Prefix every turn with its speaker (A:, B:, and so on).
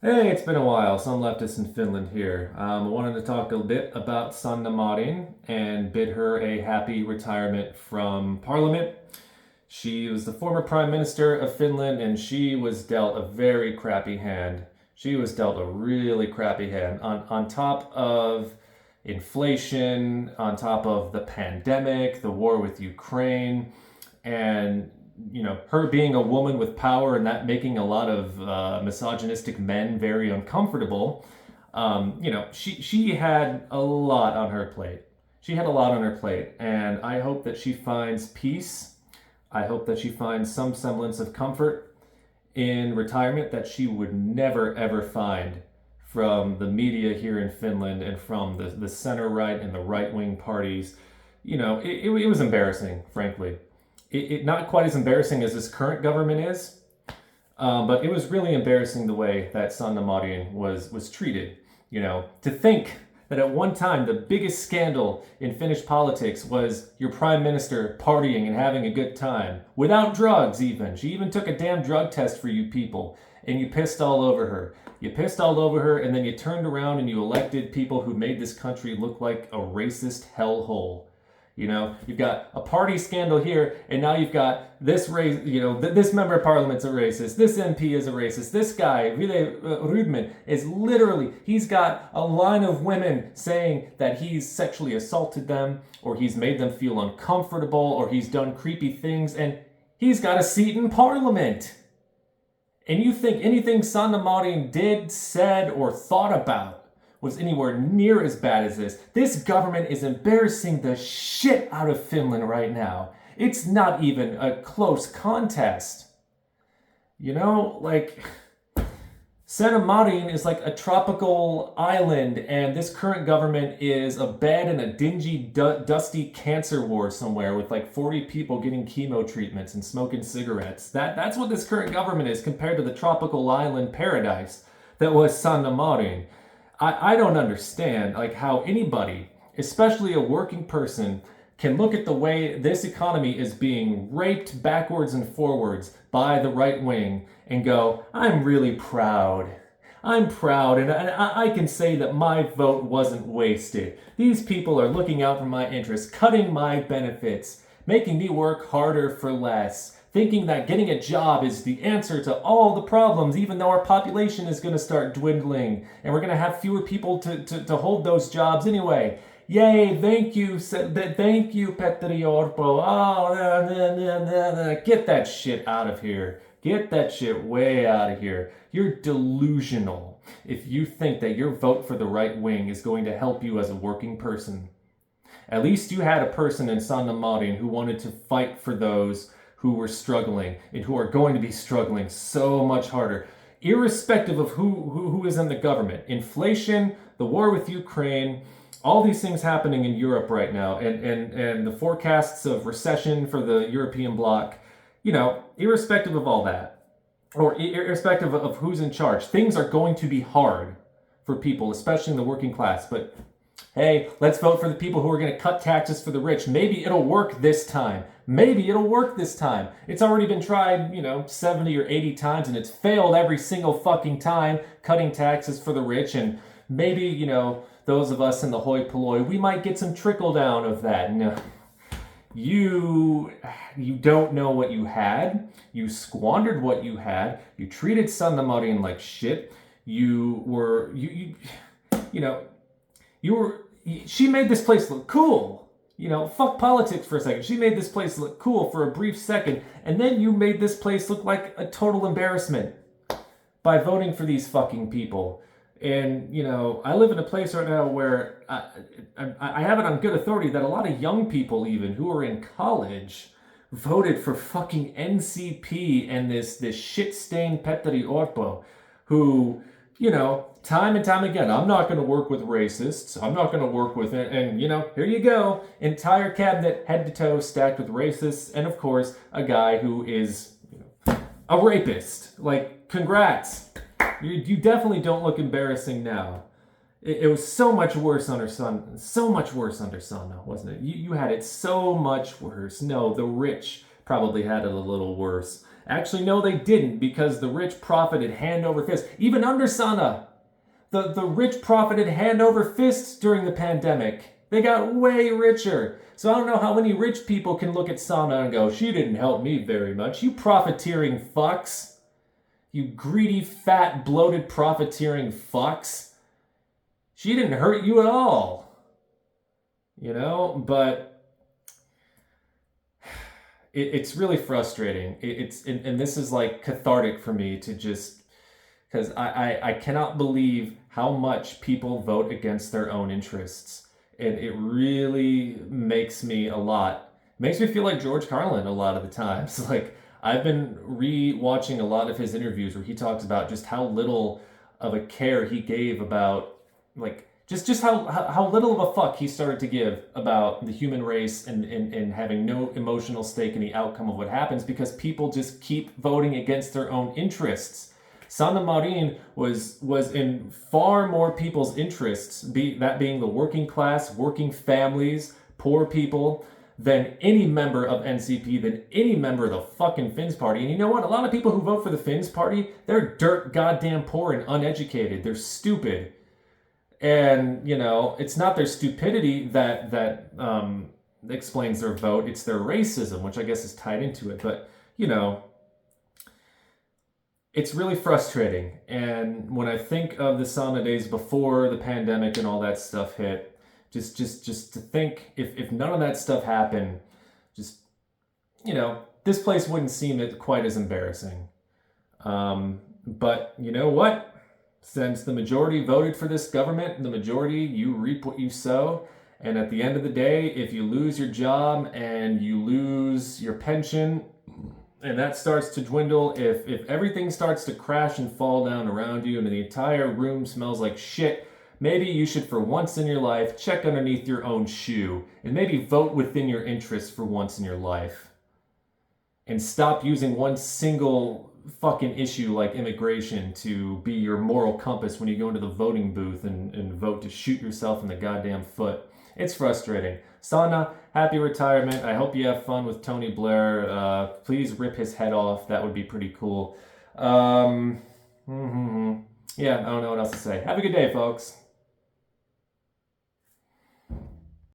A: Hey, it's been a while. Some leftists in Finland here. I wanted to talk a bit about Sanna Marin and bid her a happy retirement from Parliament. She was the former Prime Minister of Finland and she was dealt a very crappy hand. She was dealt a really crappy hand on top of inflation, on top of the pandemic, the war with Ukraine, and her being a woman with power and that making a lot of misogynistic men very uncomfortable. She had a lot on her plate. She had a lot on her plate, and I hope that she finds peace. I hope that she finds some semblance of comfort in retirement that she would never ever find from the media here in Finland and from the center right and the right wing parties. It was embarrassing, frankly. It not quite as embarrassing as this current government is, but it was really embarrassing the way that Sanna Marin was treated. To think that at one time the biggest scandal in Finnish politics was your prime minister partying and having a good time without drugs. Even she even took a damn drug test for you people, and you pissed all over her. You pissed all over her, and then you turned around and you elected people who made this country look like a racist hellhole. You've got a party scandal here, and now you've got this race. This member of parliament's a racist. This MP is a racist. This guy, Ville Rudman, is he's got a line of women saying that he's sexually assaulted them, or he's made them feel uncomfortable, or he's done creepy things, and he's got a seat in parliament. And you think anything Sanna Marin did, said, or thought about was anywhere near as bad as this. This government is embarrassing the shit out of Finland right now. It's not even a close contest. Sanna Marin is like a tropical island, and this current government is a bed in a dingy, dusty cancer ward somewhere with like 40 people getting chemo treatments and smoking cigarettes. That's what this current government is compared to the tropical island paradise that was Sanna Marin. I don't understand how anybody, especially a working person, can look at the way this economy is being raped backwards and forwards by the right wing and go, I'm really proud. I'm proud, and I can say that my vote wasn't wasted. These people are looking out for my interests, cutting my benefits, making me work harder for less, thinking that getting a job is the answer to all the problems, even though our population is going to start dwindling and we're going to have fewer people to hold those jobs anyway. Yay, thank you, Petteri Orpo. Oh, get that shit out of here. Get that shit way out of here. You're delusional if you think that your vote for the right wing is going to help you as a working person. At least you had a person in Sanna Marin who wanted to fight for those who were struggling and who are going to be struggling so much harder, irrespective of who is in the government. Inflation, the war with Ukraine, all these things happening in Europe right now, and the forecasts of recession for the European bloc, irrespective of all that, or irrespective of who's in charge, things are going to be hard for people, especially in the working class. But hey, let's vote for the people who are going to cut taxes for the rich. Maybe it'll work this time. It's already been tried, 70 or 80 times, and it's failed every single fucking time, cutting taxes for the rich. And maybe, those of us in the hoi polloi, we might get some trickle down of that. No, you don't know what you had. You squandered what you had. You treated Sanna Marin like shit. She made this place look cool. Fuck politics for a second. She made this place look cool for a brief second, and then you made this place look like a total embarrassment by voting for these fucking people. And, I live in a place right now where I have it on good authority that a lot of young people, even who are in college, voted for fucking NCP and this shit-stained Petteri Orpo, who, time and time again, I'm not going to work with racists. I'm not going to work with it. And, here you go. Entire cabinet, head to toe, stacked with racists. And, of course, a guy who is a rapist. Congrats. You definitely don't look embarrassing now. It was so much worse under Sanna. So much worse under Sanna, wasn't it? You had it so much worse. No, the rich probably had it a little worse. Actually, no, they didn't, because the rich profited hand over fist. Even under Sanna, the rich profited hand over fist during the pandemic. They got way richer. So I don't know how many rich people can look at Sanna and go, she didn't help me very much. You profiteering fucks. You greedy, fat, bloated, profiteering fucks. She didn't hurt you at all. But it's really frustrating. And this is like cathartic for me to just, because I cannot believe how much people vote against their own interests. And it really makes me feel like George Carlin a lot of the times. Like, I've been re-watching a lot of his interviews where he talks about just how little of a care he gave about, like, just how little of a fuck he started to give about the human race, and having no emotional stake in the outcome of what happens, because people just keep voting against their own interests. Sanna Marin was in far more people's interests, that being the working class, working families, poor people, than any member of NCP, than any member of the fucking Finns party. And you know what? A lot of people who vote for the Finns party, they're dirt goddamn poor and uneducated. They're stupid. And, it's not their stupidity that explains their vote. It's their racism, which I guess is tied into it. But, it's really frustrating. And when I think of the Sanna days before the pandemic and all that stuff hit, just to think, if none of that stuff happened, just, this place wouldn't seem quite as embarrassing. But you know what? Since the majority voted for this government, the majority, you reap what you sow. And at the end of the day, if you lose your job and you lose your pension, and that starts to dwindle, if everything starts to crash and fall down around you and the entire room smells like shit, maybe you should, for once in your life, check underneath your own shoe and maybe vote within your interests for once in your life. And stop using one single fucking issue like immigration to be your moral compass when you go into the voting booth and vote to shoot yourself in the goddamn foot. It's frustrating. Sanna, happy retirement. I hope you have fun with Tony Blair. Please rip his head off. That would be pretty cool. Yeah, I don't know what else to say. Have a good day, folks.